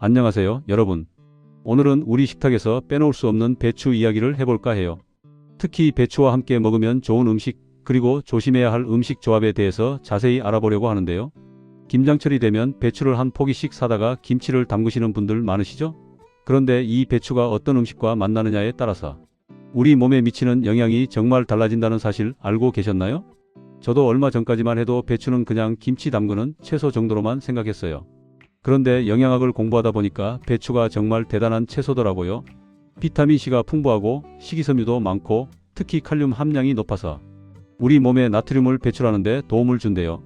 안녕하세요, 여러분. 오늘은 우리 식탁에서 빼놓을 수 없는 배추 이야기를 해볼까 해요. 특히 배추와 함께 먹으면 좋은 음식, 그리고 조심해야 할 음식 조합에 대해서 자세히 알아보려고 하는데요. 김장철이 되면 배추를 한 포기씩 사다가 김치를 담그시는 분들 많으시죠? 그런데 이 배추가 어떤 음식과 만나느냐에 따라서 우리 몸에 미치는 영향이 정말 달라진다는 사실 알고 계셨나요? 저도 얼마 전까지만 해도 배추는 그냥 김치 담그는 채소 정도로만 생각했어요. 그런데 영양학을 공부하다 보니까 배추가 정말 대단한 채소더라고요. 비타민C가 풍부하고 식이섬유도 많고 특히 칼륨 함량이 높아서 우리 몸에 나트륨을 배출하는 데 도움을 준대요.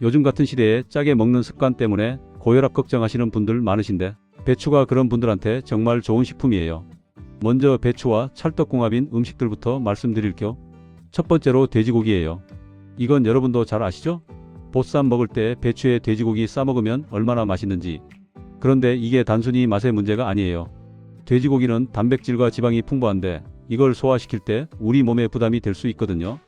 요즘 같은 시대에 짜게 먹는 습관 때문에 고혈압 걱정하시는 분들 많으신데 배추가 그런 분들한테 정말 좋은 식품이에요. 먼저 배추와 찰떡궁합인 음식들부터 말씀드릴게요. 첫 번째로 돼지고기예요. 이건 여러분도 잘 아시죠? 보쌈 먹을 때 배추에 돼지고기 싸 먹으면 얼마나 맛있는지. 그런데 이게 단순히 맛의 문제가 아니에요. 돼지고기는 단백질과 지방이 풍부한데 이걸 소화시킬 때 우리 몸에 부담이 될 수 있거든요.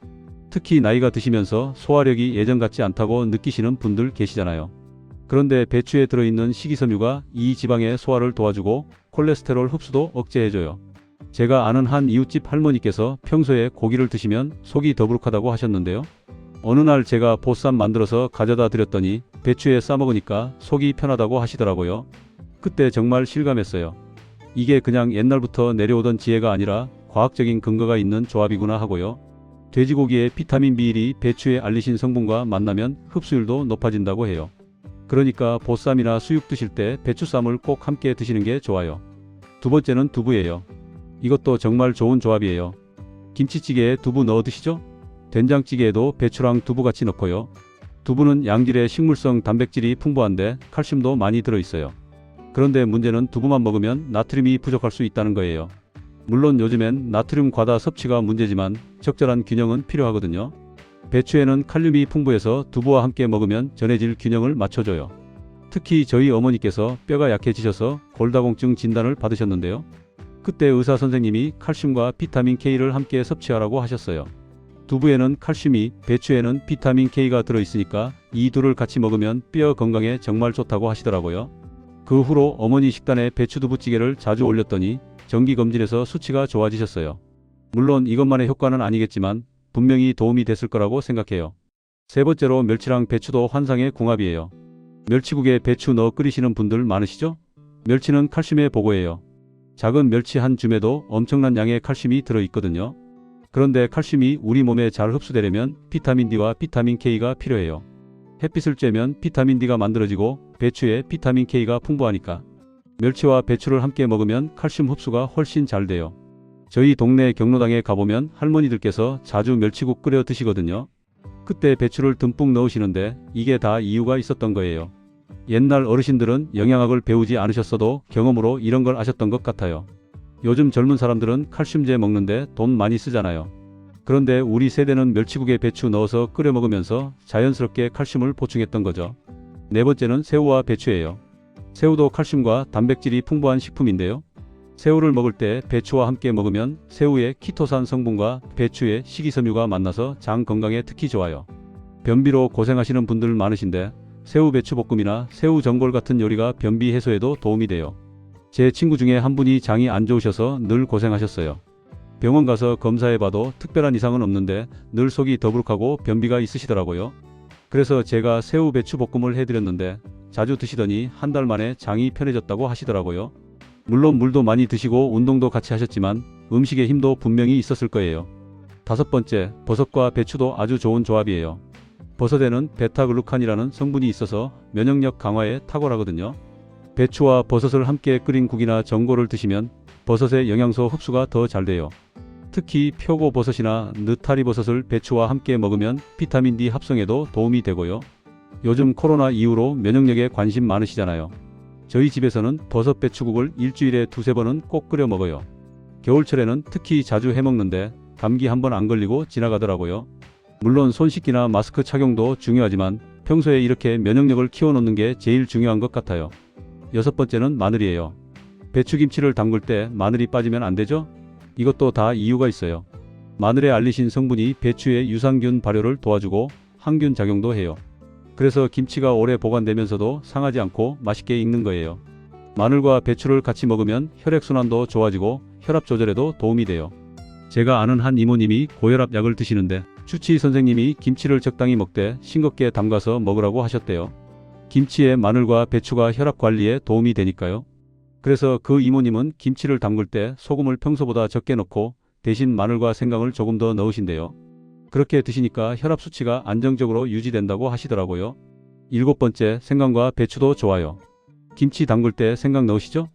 특히 나이가 드시면서 소화력이 예전 같지 않다고 느끼시는 분들 계시잖아요. 그런데 배추에 들어있는 식이섬유가 이 지방의 소화를 도와주고 콜레스테롤 흡수도 억제해줘요. 제가 아는 한 이웃집 할머니께서 평소에 고기를 드시면 속이 더부룩하다고 하셨는데요. 어느 날 제가 보쌈 만들어서 가져다 드렸더니 배추에 싸먹으니까 속이 편하다고 하시더라고요. 그때 정말 실감했어요. 이게 그냥 옛날부터 내려오던 지혜가 아니라 과학적인 근거가 있는 조합이구나 하고요. 돼지고기의 비타민 B1이 배추에 알리신 성분과 만나면 흡수율도 높아진다고 해요. 그러니까 보쌈이나 수육 드실 때 배추쌈을 꼭 함께 드시는 게 좋아요. 두 번째는 두부예요. 이것도 정말 좋은 조합이에요. 김치찌개에 두부 넣어 드시죠? 된장찌개에도 배추랑 두부 같이 넣고요. 두부는 양질의 식물성 단백질이 풍부한데 칼슘도 많이 들어있어요. 그런데 문제는 두부만 먹으면 나트륨이 부족할 수 있다는 거예요. 물론 요즘엔 나트륨 과다 섭취가 문제지만 적절한 균형은 필요하거든요. 배추에는 칼륨이 풍부해서 두부와 함께 먹으면 전해질 균형을 맞춰줘요. 특히 저희 어머니께서 뼈가 약해지셔서 골다공증 진단을 받으셨는데요. 그때 의사 선생님이 칼슘과 비타민 K를 함께 섭취하라고 하셨어요. 두부에는 칼슘이, 배추에는 비타민 K가 들어있으니까 이 둘을 같이 먹으면 뼈 건강에 정말 좋다고 하시더라고요. 그 후로 어머니 식단에 배추두부찌개를 자주 올렸더니 정기검진에서 수치가 좋아지셨어요. 물론 이것만의 효과는 아니겠지만 분명히 도움이 됐을 거라고 생각해요. 세 번째로 멸치랑 배추도 환상의 궁합이에요. 멸치국에 배추 넣어 끓이시는 분들 많으시죠? 멸치는 칼슘의 보고예요. 작은 멸치 한 줌에도 엄청난 양의 칼슘이 들어있거든요. 그런데 칼슘이 우리 몸에 잘 흡수되려면 비타민 D와 비타민 K가 필요해요. 햇빛을 쬐면 비타민 D가 만들어지고 배추에 비타민 K가 풍부하니까 멸치와 배추를 함께 먹으면 칼슘 흡수가 훨씬 잘 돼요. 저희 동네 경로당에 가보면 할머니들께서 자주 멸치국 끓여 드시거든요. 그때 배추를 듬뿍 넣으시는데 이게 다 이유가 있었던 거예요. 옛날 어르신들은 영양학을 배우지 않으셨어도 경험으로 이런 걸 아셨던 것 같아요. 요즘 젊은 사람들은 칼슘제 먹는데 돈 많이 쓰잖아요. 그런데 우리 세대는 멸치국에 배추 넣어서 끓여 먹으면서 자연스럽게 칼슘을 보충했던 거죠. 네 번째는 새우와 배추예요. 새우도 칼슘과 단백질이 풍부한 식품인데요. 새우를 먹을 때 배추와 함께 먹으면 새우의 키토산 성분과 배추의 식이섬유가 만나서 장 건강에 특히 좋아요. 변비로 고생하시는 분들 많으신데 새우 배추 볶음이나 새우 전골 같은 요리가 변비 해소에도 도움이 돼요. 제 친구 중에 한 분이 장이 안 좋으셔서 늘 고생하셨어요. 병원 가서 검사해봐도 특별한 이상은 없는데 늘 속이 더부룩하고 변비가 있으시더라고요. 그래서 제가 새우 배추 볶음을 해드렸는데 자주 드시더니 한 달 만에 장이 편해졌다고 하시더라고요. 물론 물도 많이 드시고 운동도 같이 하셨지만 음식의 힘도 분명히 있었을 거예요. 다섯 번째, 버섯과 배추도 아주 좋은 조합이에요. 버섯에는 베타글루칸이라는 성분이 있어서 면역력 강화에 탁월하거든요. 배추와 버섯을 함께 끓인 국이나 전골을 드시면 버섯의 영양소 흡수가 더 잘 돼요. 특히 표고버섯이나 느타리버섯을 배추와 함께 먹으면 비타민 D 합성에도 도움이 되고요. 요즘 코로나 이후로 면역력에 관심 많으시잖아요. 저희 집에서는 버섯 배추국을 일주일에 두세 번은 꼭 끓여 먹어요. 겨울철에는 특히 자주 해먹는데 감기 한 번 안 걸리고 지나가더라고요. 물론 손 씻기나 마스크 착용도 중요하지만 평소에 이렇게 면역력을 키워놓는 게 제일 중요한 것 같아요. 여섯 번째는 마늘이에요. 배추김치를 담글 때 마늘이 빠지면 안 되죠? 이것도 다 이유가 있어요. 마늘에 알리신 성분이 배추의 유산균 발효를 도와주고 항균 작용도 해요. 그래서 김치가 오래 보관되면서도 상하지 않고 맛있게 익는 거예요. 마늘과 배추를 같이 먹으면 혈액순환도 좋아지고 혈압 조절에도 도움이 돼요. 제가 아는 한 이모님이 고혈압 약을 드시는데 주치의 선생님이 김치를 적당히 먹되 싱겁게 담가서 먹으라고 하셨대요. 김치에 마늘과 배추가 혈압 관리에 도움이 되니까요. 그래서 그 이모님은 김치를 담글 때 소금을 평소보다 적게 넣고 대신 마늘과 생강을 조금 더 넣으신대요. 그렇게 드시니까 혈압 수치가 안정적으로 유지된다고 하시더라고요. 7번째, 생강과 배추도 좋아요. 김치 담글 때 생강 넣으시죠?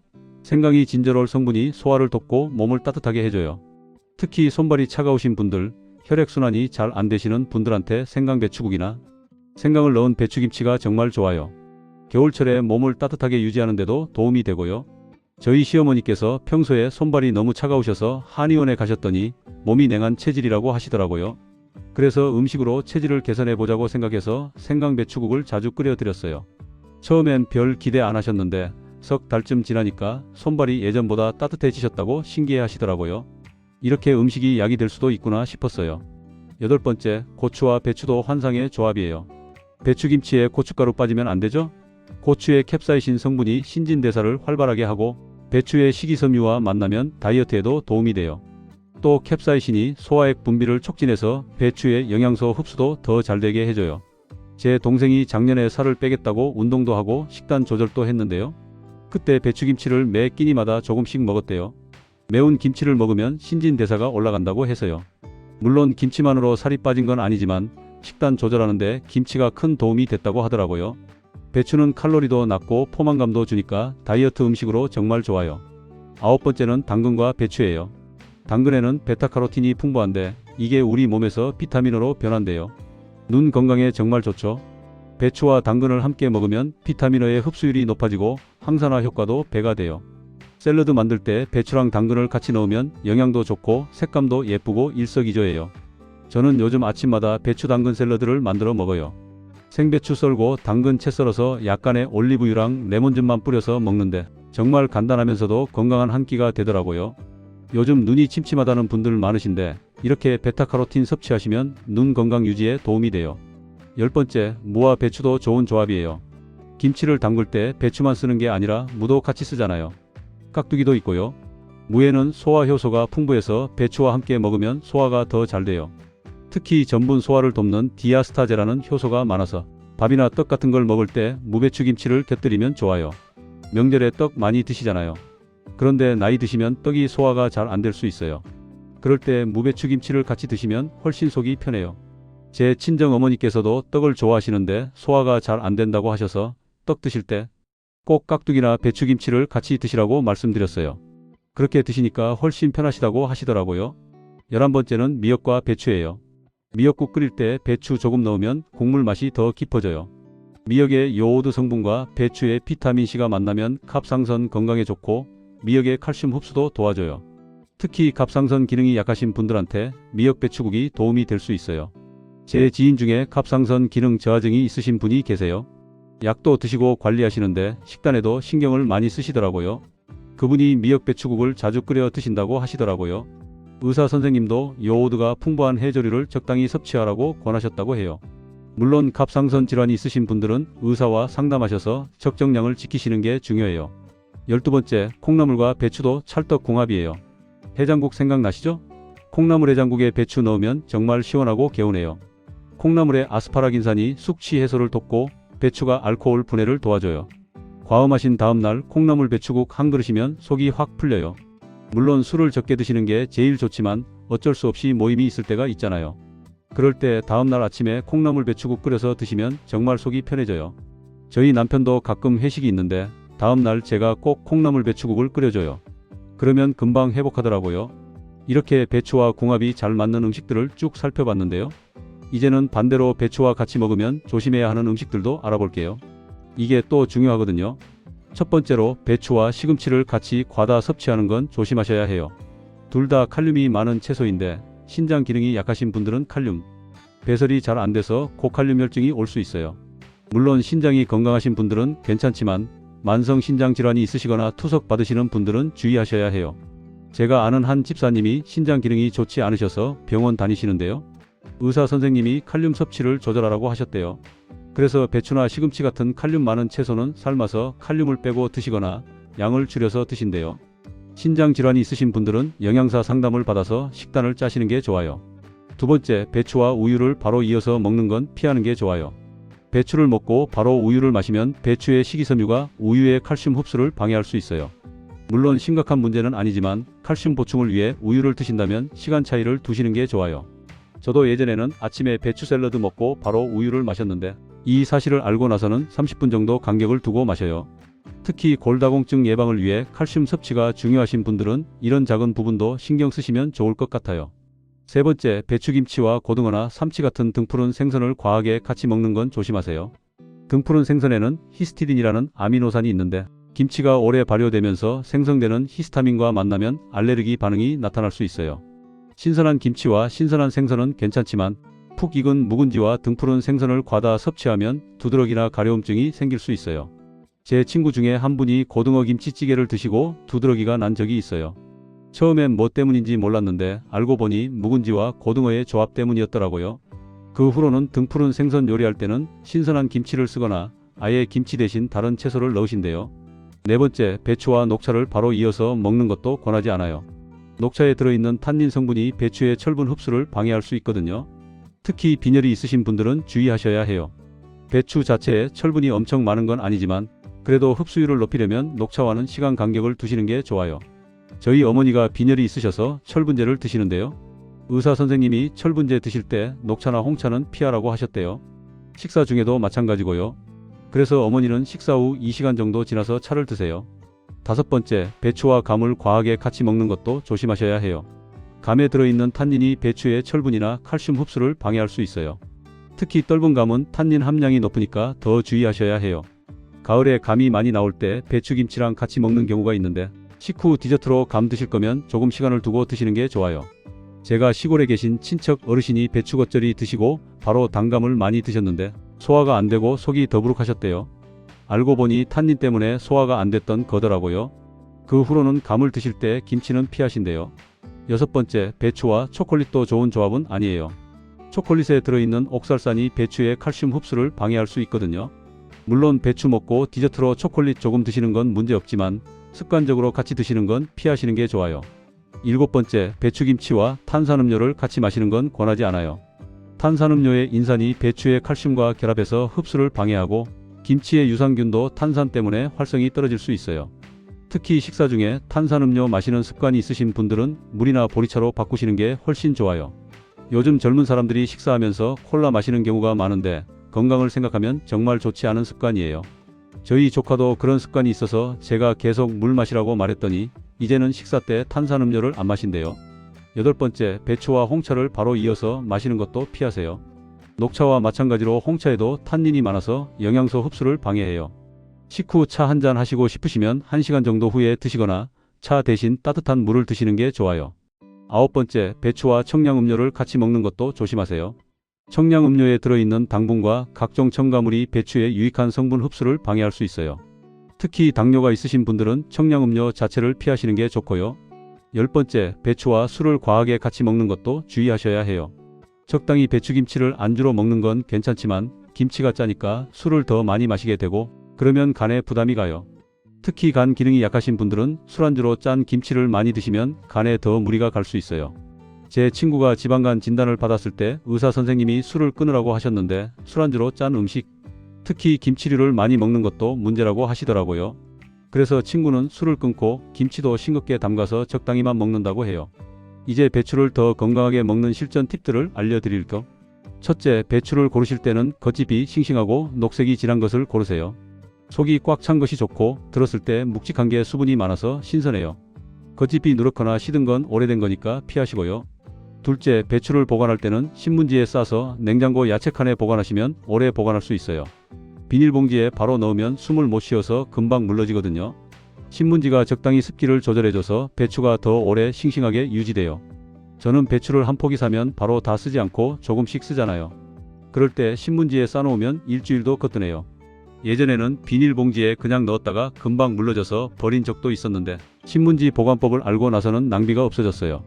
생강이 진저롤 성분이 소화를 돕고 몸을 따뜻하게 해줘요. 특히 손발이 차가우신 분들, 혈액순환이 잘 안 되시는 분들한테 생강배추국이나 생강을 넣은 배추김치가 정말 좋아요. 겨울철에 몸을 따뜻하게 유지하는 데도 도움이 되고요. 저희 시어머니께서 평소에 손발이 너무 차가우셔서 한의원에 가셨더니 몸이 냉한 체질이라고 하시더라고요. 그래서 음식으로 체질을 개선해 보자고 생각해서 생강배추국을 자주 끓여 드렸어요. 처음엔 별 기대 안 하셨는데 석 달쯤 지나니까 손발이 예전보다 따뜻해지셨다고 신기해 하시더라고요. 이렇게 음식이 약이 될 수도 있구나 싶었어요. 8번째, 고추와 배추도 환상의 조합이에요. 배추김치에 고춧가루 빠지면 안 되죠? 고추의 캡사이신 성분이 신진대사를 활발하게 하고 배추의 식이섬유와 만나면 다이어트에도 도움이 돼요. 또 캡사이신이 소화액 분비를 촉진해서 배추의 영양소 흡수도 더 잘 되게 해줘요. 제 동생이 작년에 살을 빼겠다고 운동도 하고 식단 조절도 했는데요. 그때 배추김치를 매 끼니마다 조금씩 먹었대요. 매운 김치를 먹으면 신진대사가 올라간다고 해서요. 물론 김치만으로 살이 빠진 건 아니지만 식단 조절하는데 김치가 큰 도움이 됐다고 하더라고요. 배추는 칼로리도 낮고 포만감도 주니까 다이어트 음식으로 정말 좋아요. 9번째는 당근과 배추예요. 당근에는 베타카로틴이 풍부한데 이게 우리 몸에서 비타민으로 변한대요. 눈 건강에 정말 좋죠. 배추와 당근을 함께 먹으면 비타민의 흡수율이 높아지고 항산화 효과도 배가 돼요. 샐러드 만들 때 배추랑 당근을 같이 넣으면 영양도 좋고 색감도 예쁘고 일석이조예요. 저는 요즘 아침마다 배추 당근 샐러드를 만들어 먹어요. 생배추 썰고 당근 채 썰어서 약간의 올리브유랑 레몬즙만 뿌려서 먹는데 정말 간단하면서도 건강한 한 끼가 되더라고요. 요즘 눈이 침침하다는 분들 많으신데 이렇게 베타카로틴 섭취하시면 눈 건강 유지에 도움이 돼요. 10번째, 무와 배추도 좋은 조합이에요. 김치를 담글 때 배추만 쓰는 게 아니라 무도 같이 쓰잖아요. 깍두기도 있고요. 무에는 소화 효소가 풍부해서 배추와 함께 먹으면 소화가 더 잘 돼요. 특히 전분 소화를 돕는 디아스타제라는 효소가 많아서 밥이나 떡 같은 걸 먹을 때 무배추김치를 곁들이면 좋아요. 명절에 떡 많이 드시잖아요. 그런데 나이 드시면 떡이 소화가 잘 안 될 수 있어요. 그럴 때 무배추김치를 같이 드시면 훨씬 속이 편해요. 제 친정 어머니께서도 떡을 좋아하시는데 소화가 잘 안 된다고 하셔서 떡 드실 때 꼭 깍두기나 배추김치를 같이 드시라고 말씀드렸어요. 그렇게 드시니까 훨씬 편하시다고 하시더라고요. 11번째는 미역과 배추예요. 미역국 끓일 때 배추 조금 넣으면 국물 맛이 더 깊어져요. 미역의 요오드 성분과 배추의 비타민C가 만나면 갑상선 건강에 좋고 미역의 칼슘 흡수도 도와줘요. 특히 갑상선 기능이 약하신 분들한테 미역 배추국이 도움이 될 수 있어요. 제 지인 중에 갑상선 기능 저하증이 있으신 분이 계세요. 약도 드시고 관리하시는데 식단에도 신경을 많이 쓰시더라고요. 그분이 미역 배추국을 자주 끓여 드신다고 하시더라고요. 의사 선생님도 요오드가 풍부한 해조류를 적당히 섭취하라고 권하셨다고 해요. 물론 갑상선 질환이 있으신 분들은 의사와 상담하셔서 적정량을 지키시는 게 중요해요. 12번째, 콩나물과 배추도 찰떡궁합이에요. 해장국 생각나시죠? 콩나물 해장국에 배추 넣으면 정말 시원하고 개운해요. 콩나물의 아스파라긴산이 숙취 해소를 돕고 배추가 알코올 분해를 도와줘요. 과음하신 다음날 콩나물 배추국 한 그릇이면 속이 확 풀려요. 물론 술을 적게 드시는 게 제일 좋지만 어쩔 수 없이 모임이 있을 때가 있잖아요. 그럴 때 다음날 아침에 콩나물 배추국 끓여서 드시면 정말 속이 편해져요. 저희 남편도 가끔 회식이 있는데 다음날 제가 꼭 콩나물 배추국을 끓여줘요. 그러면 금방 회복하더라고요. 이렇게 배추와 궁합이 잘 맞는 음식들을 쭉 살펴봤는데요. 이제는 반대로 배추와 같이 먹으면 조심해야 하는 음식들도 알아볼게요. 이게 또 중요하거든요. 첫 번째로 배추와 시금치를 같이 과다 섭취하는 건 조심하셔야 해요. 둘 다 칼륨이 많은 채소인데 신장 기능이 약하신 분들은 칼륨 배설이 잘 안 돼서 고칼륨 혈증이 올 수 있어요. 물론 신장이 건강하신 분들은 괜찮지만 만성 신장 질환이 있으시거나 투석 받으시는 분들은 주의하셔야 해요. 제가 아는 한 집사님이 신장 기능이 좋지 않으셔서 병원 다니시는데요. 의사 선생님이 칼륨 섭취를 조절하라고 하셨대요. 그래서 배추나 시금치 같은 칼륨 많은 채소는 삶아서 칼륨을 빼고 드시거나 양을 줄여서 드신대요. 신장 질환이 있으신 분들은 영양사 상담을 받아서 식단을 짜시는 게 좋아요. 두 번째, 배추와 우유를 바로 이어서 먹는 건 피하는 게 좋아요. 배추를 먹고 바로 우유를 마시면 배추의 식이섬유가 우유의 칼슘 흡수를 방해할 수 있어요. 물론 심각한 문제는 아니지만 칼슘 보충을 위해 우유를 드신다면 시간 차이를 두시는 게 좋아요. 저도 예전에는 아침에 배추 샐러드 먹고 바로 우유를 마셨는데 이 사실을 알고 나서는 30분 정도 간격을 두고 마셔요. 특히 골다공증 예방을 위해 칼슘 섭취가 중요하신 분들은 이런 작은 부분도 신경 쓰시면 좋을 것 같아요. 세 번째, 배추김치와 고등어나 삼치 같은 등푸른 생선을 과하게 같이 먹는 건 조심하세요. 등푸른 생선에는 히스티딘이라는 아미노산이 있는데 김치가 오래 발효되면서 생성되는 히스타민과 만나면 알레르기 반응이 나타날 수 있어요. 신선한 김치와 신선한 생선은 괜찮지만 푹 익은 묵은지와 등푸른 생선을 과다 섭취하면 두드러기나 가려움증이 생길 수 있어요. 제 친구 중에 한 분이 고등어 김치찌개를 드시고 두드러기가 난 적이 있어요. 처음엔 뭐 때문인지 몰랐는데 알고 보니 묵은지와 고등어의 조합 때문이었더라고요. 그 후로는 등푸른 생선 요리할 때는 신선한 김치를 쓰거나 아예 김치 대신 다른 채소를 넣으신대요. 네 번째, 배추와 녹차를 바로 이어서 먹는 것도 권하지 않아요. 녹차에 들어있는 탄닌 성분이 배추의 철분 흡수를 방해할 수 있거든요. 특히 빈혈이 있으신 분들은 주의하셔야 해요. 배추 자체에 철분이 엄청 많은 건 아니지만 그래도 흡수율을 높이려면 녹차와는 시간 간격을 두시는 게 좋아요. 저희 어머니가 빈혈이 있으셔서 철분제를 드시는데요. 의사 선생님이 철분제 드실 때 녹차나 홍차는 피하라고 하셨대요. 식사 중에도 마찬가지고요. 그래서 어머니는 식사 후 2시간 정도 지나서 차를 드세요. 다섯 번째, 배추와 감을 과하게 같이 먹는 것도 조심하셔야 해요. 감에 들어있는 탄닌이 배추의 철분이나 칼슘 흡수를 방해할 수 있어요. 특히 떫은 감은 탄닌 함량이 높으니까 더 주의하셔야 해요. 가을에 감이 많이 나올 때 배추김치랑 같이 먹는 경우가 있는데 식후 디저트로 감 드실 거면 조금 시간을 두고 드시는 게 좋아요. 제가 시골에 계신 친척 어르신이 배추 겉절이 드시고 바로 단감을 많이 드셨는데 소화가 안 되고 속이 더부룩하셨대요. 알고 보니 탄닌 때문에 소화가 안 됐던 거더라고요. 그 후로는 감을 드실 때 김치는 피하신대요. 여섯 번째, 배추와 초콜릿도 좋은 조합은 아니에요. 초콜릿에 들어있는 옥살산이 배추의 칼슘 흡수를 방해할 수 있거든요. 물론 배추 먹고 디저트로 초콜릿 조금 드시는 건 문제 없지만 습관적으로 같이 드시는 건 피하시는 게 좋아요. 일곱 번째, 배추김치와 탄산음료를 같이 마시는 건 권하지 않아요. 탄산음료의 인산이 배추의 칼슘과 결합해서 흡수를 방해하고 김치의 유산균도 탄산 때문에 활성이 떨어질 수 있어요. 특히 식사 중에 탄산음료 마시는 습관이 있으신 분들은 물이나 보리차로 바꾸시는 게 훨씬 좋아요. 요즘 젊은 사람들이 식사하면서 콜라 마시는 경우가 많은데 건강을 생각하면 정말 좋지 않은 습관이에요. 저희 조카도 그런 습관이 있어서 제가 계속 물 마시라고 말했더니 이제는 식사 때 탄산음료를 안 마신대요. 여덟 번째, 배추와 홍차를 바로 이어서 마시는 것도 피하세요. 녹차와 마찬가지로 홍차에도 탄닌이 많아서 영양소 흡수를 방해해요. 식후 차 한잔 하시고 싶으시면 1시간 정도 후에 드시거나 차 대신 따뜻한 물을 드시는 게 좋아요. 아홉 번째, 배추와 청량음료를 같이 먹는 것도 조심하세요. 청량음료에 들어있는 당분과 각종 첨가물이 배추의 유익한 성분 흡수를 방해할 수 있어요. 특히 당뇨가 있으신 분들은 청량음료 자체를 피하시는 게 좋고요. 열 번째, 배추와 술을 과하게 같이 먹는 것도 주의하셔야 해요. 적당히 배추김치를 안주로 먹는 건 괜찮지만 김치가 짜니까 술을 더 많이 마시게 되고 그러면 간에 부담이 가요. 특히 간 기능이 약하신 분들은 술안주로 짠 김치를 많이 드시면 간에 더 무리가 갈 수 있어요. 제 친구가 지방간 진단을 받았을 때 의사 선생님이 술을 끊으라고 하셨는데 술안주로 짠 음식, 특히 김치류를 많이 먹는 것도 문제라고 하시더라고요. 그래서 친구는 술을 끊고 김치도 싱겁게 담가서 적당히만 먹는다고 해요. 이제 배추를 더 건강하게 먹는 실전 팁들을 알려드릴 겸. 첫째, 배추를 고르실 때는 겉잎이 싱싱하고 녹색이 진한 것을 고르세요. 속이 꽉 찬 것이 좋고 들었을 때 묵직한 게 수분이 많아서 신선해요. 겉잎이 누렇거나 시든 건 오래된 거니까 피하시고요. 둘째, 배추를 보관할 때는 신문지에 싸서 냉장고 야채칸에 보관하시면 오래 보관할 수 있어요. 비닐봉지에 바로 넣으면 숨을 못 쉬어서 금방 물러지거든요. 신문지가 적당히 습기를 조절해줘서 배추가 더 오래 싱싱하게 유지돼요. 저는 배추를 한 포기 사면 바로 다 쓰지 않고 조금씩 쓰잖아요. 그럴 때 신문지에 싸놓으면 일주일도 거뜬해요. 예전에는 비닐봉지에 그냥 넣었다가 금방 물러져서 버린 적도 있었는데 신문지 보관법을 알고 나서는 낭비가 없어졌어요.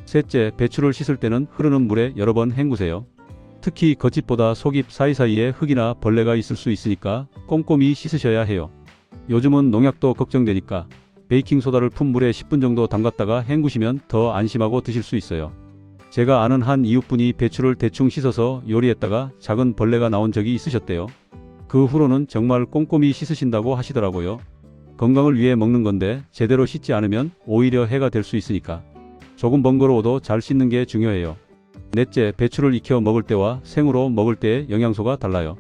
셋째, 배추를 씻을 때는 흐르는 물에 여러 번 헹구세요. 특히 겉잎보다 속잎 사이사이에 흙이나 벌레가 있을 수 있으니까 꼼꼼히 씻으셔야 해요. 요즘은 농약도 걱정되니까 베이킹소다를 푼 물에 10분 정도 담갔다가 헹구시면 더 안심하고 드실 수 있어요. 제가 아는 한 이웃분이 배추를 대충 씻어서 요리했다가 작은 벌레가 나온 적이 있으셨대요. 그 후로는 정말 꼼꼼히 씻으신다고 하시더라고요. 건강을 위해 먹는 건데 제대로 씻지 않으면 오히려 해가 될 수 있으니까 조금 번거로워도 잘 씻는 게 중요해요. 넷째, 배추를 익혀 먹을 때와 생으로 먹을 때의 영양소가 달라요.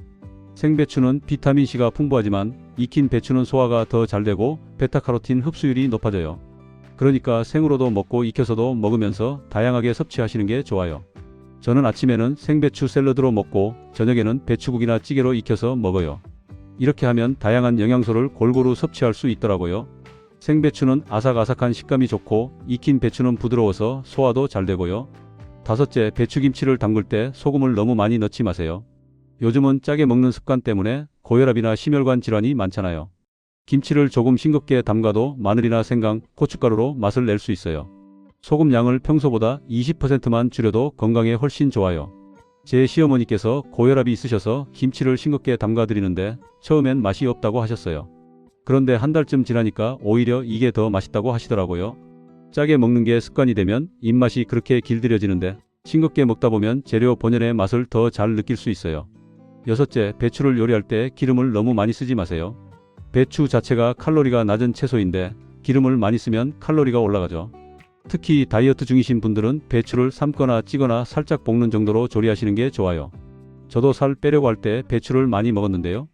생배추는 비타민C가 풍부하지만 익힌 배추는 소화가 더 잘 되고 베타카로틴 흡수율이 높아져요. 그러니까 생으로도 먹고 익혀서도 먹으면서 다양하게 섭취하시는 게 좋아요. 저는 아침에는 생배추 샐러드로 먹고 저녁에는 배추국이나 찌개로 익혀서 먹어요. 이렇게 하면 다양한 영양소를 골고루 섭취할 수 있더라고요. 생배추는 아삭아삭한 식감이 좋고 익힌 배추는 부드러워서 소화도 잘 되고요. 다섯째, 배추김치를 담글 때 소금을 너무 많이 넣지 마세요. 요즘은 짜게 먹는 습관 때문에 고혈압이나 심혈관 질환이 많잖아요. 김치를 조금 싱겁게 담가도 마늘이나 생강, 고춧가루로 맛을 낼 수 있어요. 소금 양을 평소보다 20%만 줄여도 건강에 훨씬 좋아요. 제 시어머니께서 고혈압이 있으셔서 김치를 싱겁게 담가 드리는데 처음엔 맛이 없다고 하셨어요. 그런데 한 달쯤 지나니까 오히려 이게 더 맛있다고 하시더라고요. 짜게 먹는 게 습관이 되면 입맛이 그렇게 길들여지는데 싱겁게 먹다 보면 재료 본연의 맛을 더 잘 느낄 수 있어요. 여섯째, 배추를 요리할 때 기름을 너무 많이 쓰지 마세요. 배추 자체가 칼로리가 낮은 채소인데 기름을 많이 쓰면 칼로리가 올라가죠. 특히 다이어트 중이신 분들은 배추를 삶거나 찌거나 살짝 볶는 정도로 조리하시는 게 좋아요. 저도 살 빼려고 할 때 배추를 많이 먹었는데요.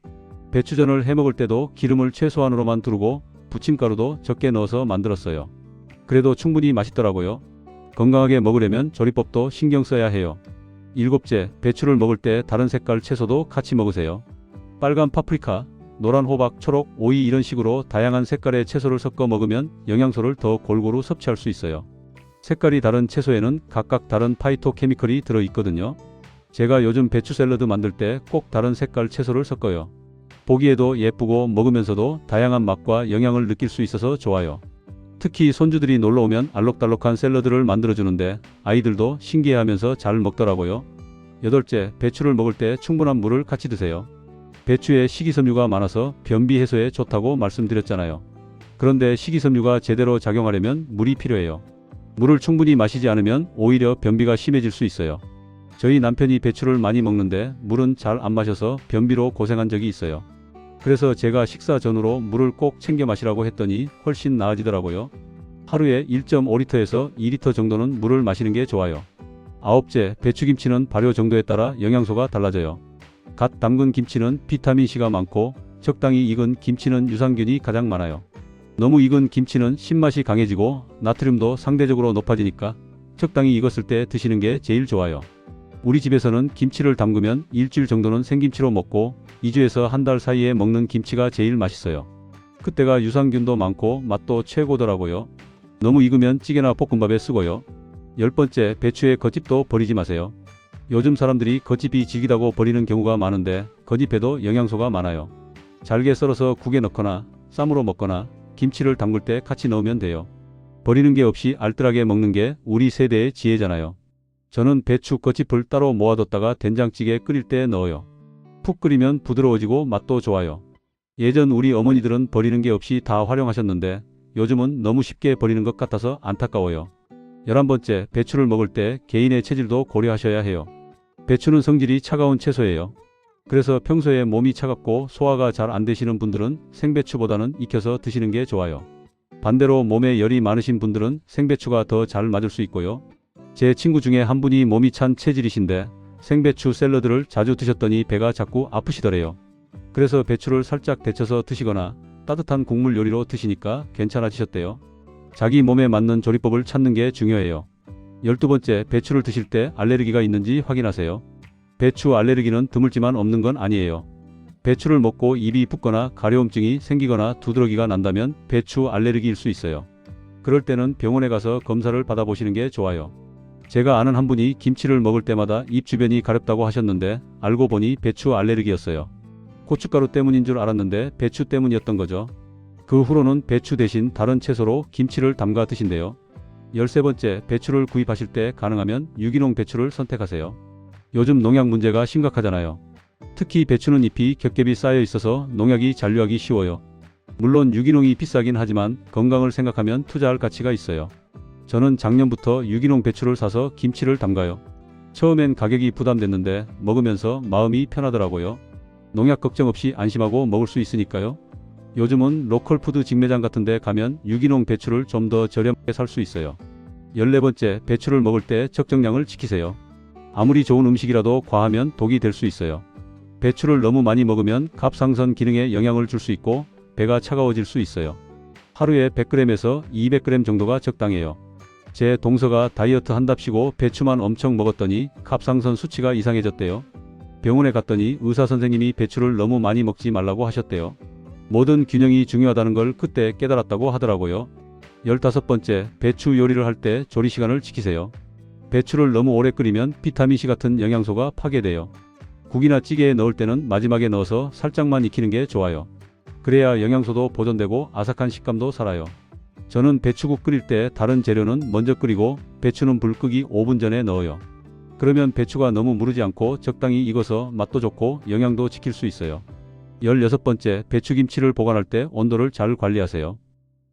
배추전을 해 먹을 때도 기름을 최소한으로만 두르고 부침가루도 적게 넣어서 만들었어요. 그래도 충분히 맛있더라고요. 건강하게 먹으려면 조리법도 신경 써야 해요. 일곱째, 배추를 먹을 때 다른 색깔 채소도 같이 먹으세요. 빨간 파프리카, 노란 호박, 초록, 오이 이런 식으로 다양한 색깔의 채소를 섞어 먹으면 영양소를 더 골고루 섭취할 수 있어요. 색깔이 다른 채소에는 각각 다른 파이토케미컬이 들어있거든요. 제가 요즘 배추 샐러드 만들 때 꼭 다른 색깔 채소를 섞어요. 보기에도 예쁘고 먹으면서도 다양한 맛과 영양을 느낄 수 있어서 좋아요. 특히 손주들이 놀러오면 알록달록한 샐러드를 만들어주는데 아이들도 신기해하면서 잘 먹더라고요. 여덟째, 배추를 먹을 때 충분한 물을 같이 드세요. 배추에 식이섬유가 많아서 변비 해소에 좋다고 말씀드렸잖아요. 그런데 식이섬유가 제대로 작용하려면 물이 필요해요. 물을 충분히 마시지 않으면 오히려 변비가 심해질 수 있어요. 저희 남편이 배추를 많이 먹는데 물은 잘 안 마셔서 변비로 고생한 적이 있어요. 그래서 제가 식사 전후로 물을 꼭 챙겨 마시라고 했더니 훨씬 나아지더라고요. 하루에 1.5리터에서 2리터 정도는 물을 마시는 게 좋아요. 아홉째, 배추김치는 발효 정도에 따라 영양소가 달라져요. 갓 담근 김치는 비타민C가 많고 적당히 익은 김치는 유산균이 가장 많아요. 너무 익은 김치는 신맛이 강해지고 나트륨도 상대적으로 높아지니까 적당히 익었을 때 드시는 게 제일 좋아요. 우리 집에서는 김치를 담그면 일주일 정도는 생김치로 먹고 2주에서 한 달 사이에 먹는 김치가 제일 맛있어요. 그때가 유산균도 많고 맛도 최고더라고요. 너무 익으면 찌개나 볶음밥에 쓰고요. 10번째, 배추의 겉잎도 버리지 마세요. 요즘 사람들이 겉잎이 질기다고 버리는 경우가 많은데 겉잎에도 영양소가 많아요. 잘게 썰어서 국에 넣거나 쌈으로 먹거나 김치를 담글 때 같이 넣으면 돼요. 버리는 게 없이 알뜰하게 먹는 게 우리 세대의 지혜잖아요. 저는 배추 겉잎을 따로 모아뒀다가 된장찌개 끓일 때 넣어요. 푹 끓이면 부드러워지고 맛도 좋아요. 예전 우리 어머니들은 버리는 게 없이 다 활용하셨는데 요즘은 너무 쉽게 버리는 것 같아서 안타까워요. 11번째, 배추를 먹을 때 개인의 체질도 고려하셔야 해요. 배추는 성질이 차가운 채소예요. 그래서 평소에 몸이 차갑고 소화가 잘 안 되시는 분들은 생배추보다는 익혀서 드시는 게 좋아요. 반대로 몸에 열이 많으신 분들은 생배추가 더 잘 맞을 수 있고요. 제 친구 중에 한 분이 몸이 찬 체질이신데 생배추 샐러드를 자주 드셨더니 배가 자꾸 아프시더래요. 그래서 배추를 살짝 데쳐서 드시거나 따뜻한 국물 요리로 드시니까 괜찮아지셨대요. 자기 몸에 맞는 조리법을 찾는 게 중요해요. 12번째, 배추를 드실 때 알레르기가 있는지 확인하세요. 배추 알레르기는 드물지만 없는 건 아니에요. 배추를 먹고 입이 붓거나 가려움증이 생기거나 두드러기가 난다면 배추 알레르기일 수 있어요. 그럴 때는 병원에 가서 검사를 받아보시는 게 좋아요. 제가 아는 한 분이 김치를 먹을 때마다 입 주변이 가렵다고 하셨는데 알고 보니 배추 알레르기였어요. 고춧가루 때문인 줄 알았는데 배추 때문이었던 거죠. 그 후로는 배추 대신 다른 채소로 김치를 담가 드신대요. 13번째, 배추를 구입하실 때 가능하면 유기농 배추를 선택하세요. 요즘 농약 문제가 심각하잖아요. 특히 배추는 잎이 겹겹이 쌓여 있어서 농약이 잔류하기 쉬워요. 물론 유기농이 비싸긴 하지만 건강을 생각하면 투자할 가치가 있어요. 저는 작년부터 유기농 배추를 사서 김치를 담가요. 처음엔 가격이 부담됐는데 먹으면서 마음이 편하더라고요. 농약 걱정 없이 안심하고 먹을 수 있으니까요. 요즘은 로컬푸드 직매장 같은 데 가면 유기농 배추를 좀 더 저렴하게 살 수 있어요. 14번째, 배추를 먹을 때 적정량을 지키세요. 아무리 좋은 음식이라도 과하면 독이 될 수 있어요. 배추를 너무 많이 먹으면 갑상선 기능에 영향을 줄 수 있고 배가 차가워질 수 있어요. 하루에 100g에서 200g 정도가 적당해요. 제 동서가 다이어트 한답시고 배추만 엄청 먹었더니 갑상선 수치가 이상해졌대요. 병원에 갔더니 의사 선생님이 배추를 너무 많이 먹지 말라고 하셨대요. 모든 균형이 중요하다는 걸 그때 깨달았다고 하더라고요. 15번째, 배추 요리를 할 때 조리 시간을 지키세요. 배추를 너무 오래 끓이면 비타민C 같은 영양소가 파괴돼요. 국이나 찌개에 넣을 때는 마지막에 넣어서 살짝만 익히는 게 좋아요. 그래야 영양소도 보존되고 아삭한 식감도 살아요. 저는 배추국 끓일 때 다른 재료는 먼저 끓이고 배추는 불 끄기 5분 전에 넣어요. 그러면 배추가 너무 무르지 않고 적당히 익어서 맛도 좋고 영양도 지킬 수 있어요. 16번째, 배추김치를 보관할 때 온도를 잘 관리하세요.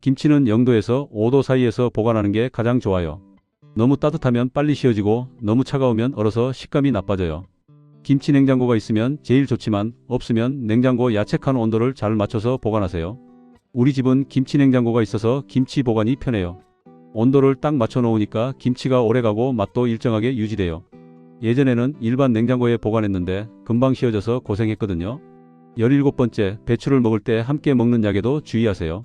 김치는 0도에서 5도 사이에서 보관하는 게 가장 좋아요. 너무 따뜻하면 빨리 씌어지고 너무 차가우면 얼어서 식감이 나빠져요. 김치 냉장고가 있으면 제일 좋지만 없으면 냉장고 야채칸 온도를 잘 맞춰서 보관하세요. 우리 집은 김치 냉장고가 있어서 김치 보관이 편해요. 온도를 딱 맞춰 놓으니까 김치가 오래가고 맛도 일정하게 유지돼요. 예전에는 일반 냉장고에 보관했는데 금방 씌어져서 고생했거든요. 17번째, 배추를 먹을 때 함께 먹는 약에도 주의하세요.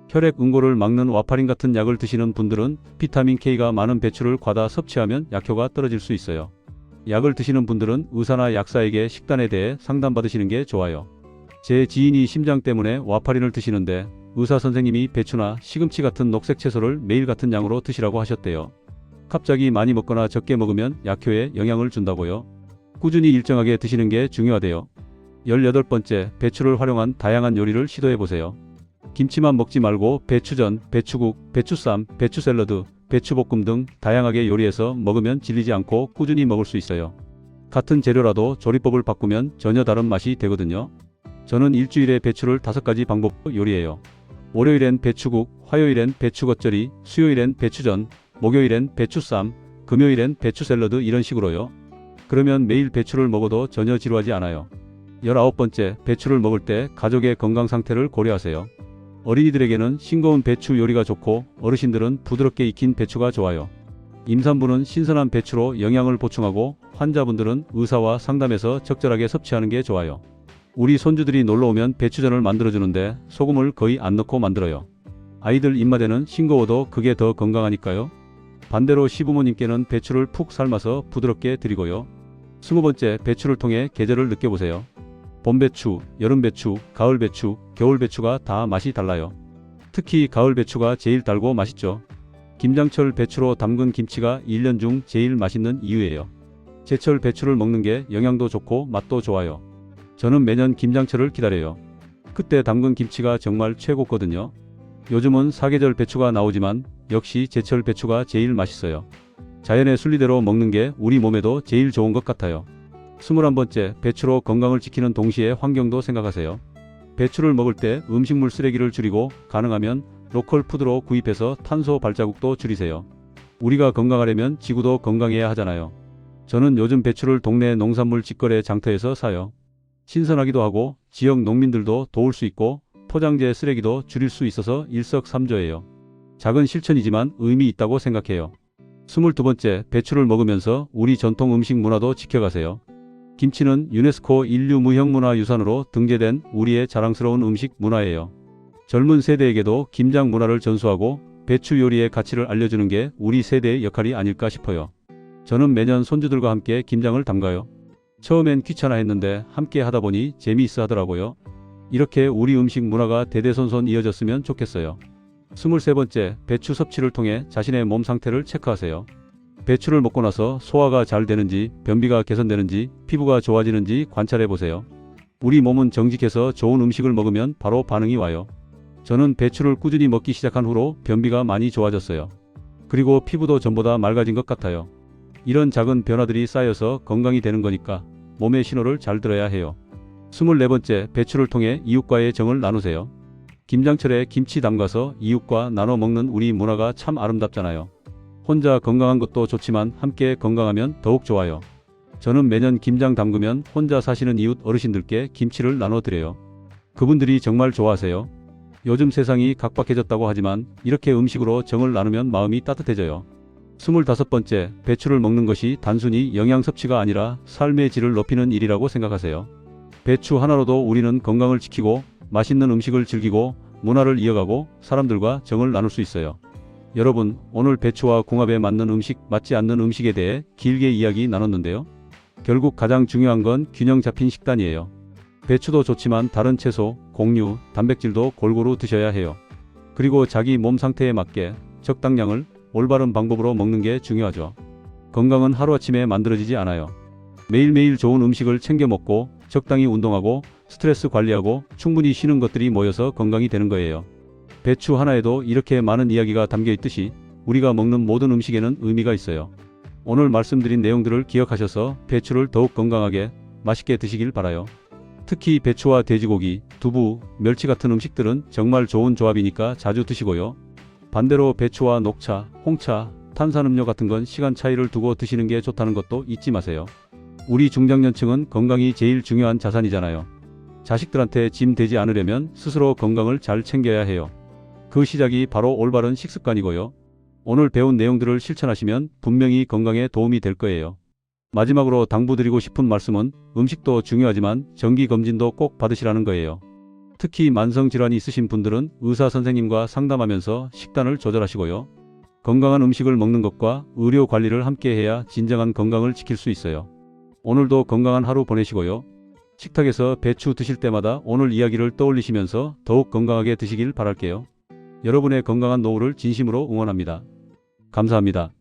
혈액 응고를 막는 와파린 같은 약을 드시는 분들은 비타민 K가 많은 배추를 과다 섭취하면 약효가 떨어질 수 있어요. 약을 드시는 분들은 의사나 약사에게 식단에 대해 상담받으시는 게 좋아요. 제 지인이 심장 때문에 와파린을 드시는데 의사 선생님이 배추나 시금치 같은 녹색 채소를 매일 같은 양으로 드시라고 하셨대요. 갑자기 많이 먹거나 적게 먹으면 약효에 영향을 준다고요. 꾸준히 일정하게 드시는 게 중요하대요. 18번째, 배추를 활용한 다양한 요리를 시도해보세요. 김치만 먹지 말고 배추전, 배추국, 배추쌈, 배추샐러드, 배추볶음 등 다양하게 요리해서 먹으면 질리지 않고 꾸준히 먹을 수 있어요. 같은 재료라도 조리법을 바꾸면 전혀 다른 맛이 되거든요. 저는 일주일에 배추를 5가지 방법으로 요리해요. 월요일엔 배추국, 화요일엔 배추겉절이, 수요일엔 배추전, 목요일엔 배추쌈, 금요일엔 배추샐러드 이런 식으로요. 그러면 매일 배추를 먹어도 전혀 지루하지 않아요. 19번째, 배추를 먹을 때 가족의 건강 상태를 고려하세요. 어린이들에게는 싱거운 배추 요리가 좋고 어르신들은 부드럽게 익힌 배추가 좋아요. 임산부는 신선한 배추로 영양을 보충하고 환자분들은 의사와 상담해서 적절하게 섭취하는 게 좋아요. 우리 손주들이 놀러오면 배추전을 만들어주는데 소금을 거의 안 넣고 만들어요. 아이들 입맛에는 싱거워도 그게 더 건강하니까요. 반대로 시부모님께는 배추를 푹 삶아서 부드럽게 드리고요. 20번째, 배추를 통해 계절을 느껴보세요. 봄배추, 여름배추, 가을배추, 겨울배추가 다 맛이 달라요. 특히 가을배추가 제일 달고 맛있죠. 김장철 배추로 담근 김치가 1년 중 제일 맛있는 이유예요. 제철 배추를 먹는 게 영양도 좋고 맛도 좋아요. 저는 매년 김장철을 기다려요. 그때 담근 김치가 정말 최고거든요. 요즘은 사계절 배추가 나오지만 역시 제철 배추가 제일 맛있어요. 자연의 순리대로 먹는 게 우리 몸에도 제일 좋은 것 같아요. 21번째, 배추로 건강을 지키는 동시에 환경도 생각하세요. 배추를 먹을 때 음식물 쓰레기를 줄이고 가능하면 로컬 푸드로 구입해서 탄소 발자국도 줄이세요. 우리가 건강하려면 지구도 건강해야 하잖아요. 저는 요즘 배추를 동네 농산물 직거래 장터에서 사요. 신선하기도 하고 지역 농민들도 도울 수 있고 포장재 쓰레기도 줄일 수 있어서 일석삼조예요. 작은 실천이지만 의미 있다고 생각해요. 22번째, 배추를 먹으면서 우리 전통 음식 문화도 지켜가세요. 김치는 유네스코 인류무형문화유산으로 등재된 우리의 자랑스러운 음식 문화예요. 젊은 세대에게도 김장 문화를 전수하고 배추 요리의 가치를 알려주는 게 우리 세대의 역할이 아닐까 싶어요. 저는 매년 손주들과 함께 김장을 담가요. 처음엔 귀찮아 했는데 함께 하다 보니 재미있어 하더라고요. 이렇게 우리 음식 문화가 대대손손 이어졌으면 좋겠어요. 23번째, 배추 섭취를 통해 자신의 몸 상태를 체크하세요. 배추를 먹고 나서 소화가 잘 되는지, 변비가 개선되는지, 피부가 좋아지는지 관찰해 보세요. 우리 몸은 정직해서 좋은 음식을 먹으면 바로 반응이 와요. 저는 배추를 꾸준히 먹기 시작한 후로 변비가 많이 좋아졌어요. 그리고 피부도 전보다 맑아진 것 같아요. 이런 작은 변화들이 쌓여서 건강이 되는 거니까 몸의 신호를 잘 들어야 해요. 24번째, 배추를 통해 이웃과의 정을 나누세요. 김장철에 김치 담가서 이웃과 나눠 먹는 우리 문화가 참 아름답잖아요. 혼자 건강한 것도 좋지만 함께 건강하면 더욱 좋아요. 저는 매년 김장 담그면 혼자 사시는 이웃 어르신들께 김치를 나눠드려요. 그분들이 정말 좋아하세요. 요즘 세상이 각박해졌다고 하지만 이렇게 음식으로 정을 나누면 마음이 따뜻해져요. 25번째, 배추를 먹는 것이 단순히 영양 섭취가 아니라 삶의 질을 높이는 일이라고 생각하세요. 배추 하나로도 우리는 건강을 지키고 맛있는 음식을 즐기고 문화를 이어가고 사람들과 정을 나눌 수 있어요. 여러분, 오늘 배추와 궁합에 맞는 음식, 맞지 않는 음식에 대해 길게 이야기 나눴는데요. 결국 가장 중요한 건 균형 잡힌 식단이에요. 배추도 좋지만 다른 채소, 곡류, 단백질도 골고루 드셔야 해요. 그리고 자기 몸 상태에 맞게 적당량을 올바른 방법으로 먹는 게 중요하죠. 건강은 하루아침에 만들어지지 않아요. 매일매일 좋은 음식을 챙겨 먹고 적당히 운동하고 스트레스 관리하고 충분히 쉬는 것들이 모여서 건강이 되는 거예요. 배추 하나에도 이렇게 많은 이야기가 담겨 있듯이 우리가 먹는 모든 음식에는 의미가 있어요. 오늘 말씀드린 내용들을 기억하셔서 배추를 더욱 건강하게 맛있게 드시길 바라요. 특히 배추와 돼지고기, 두부, 멸치 같은 음식들은 정말 좋은 조합이니까 자주 드시고요. 반대로 배추와 녹차, 홍차, 탄산음료 같은 건 시간 차이를 두고 드시는 게 좋다는 것도 잊지 마세요. 우리 중장년층은 건강이 제일 중요한 자산이잖아요. 자식들한테 짐 되지 않으려면 스스로 건강을 잘 챙겨야 해요. 그 시작이 바로 올바른 식습관이고요. 오늘 배운 내용들을 실천하시면 분명히 건강에 도움이 될 거예요. 마지막으로 당부드리고 싶은 말씀은 음식도 중요하지만 정기검진도 꼭 받으시라는 거예요. 특히 만성질환이 있으신 분들은 의사 선생님과 상담하면서 식단을 조절하시고요. 건강한 음식을 먹는 것과 의료 관리를 함께 해야 진정한 건강을 지킬 수 있어요. 오늘도 건강한 하루 보내시고요. 식탁에서 배추 드실 때마다 오늘 이야기를 떠올리시면서 더욱 건강하게 드시길 바랄게요. 여러분의 건강한 노후를 진심으로 응원합니다. 감사합니다.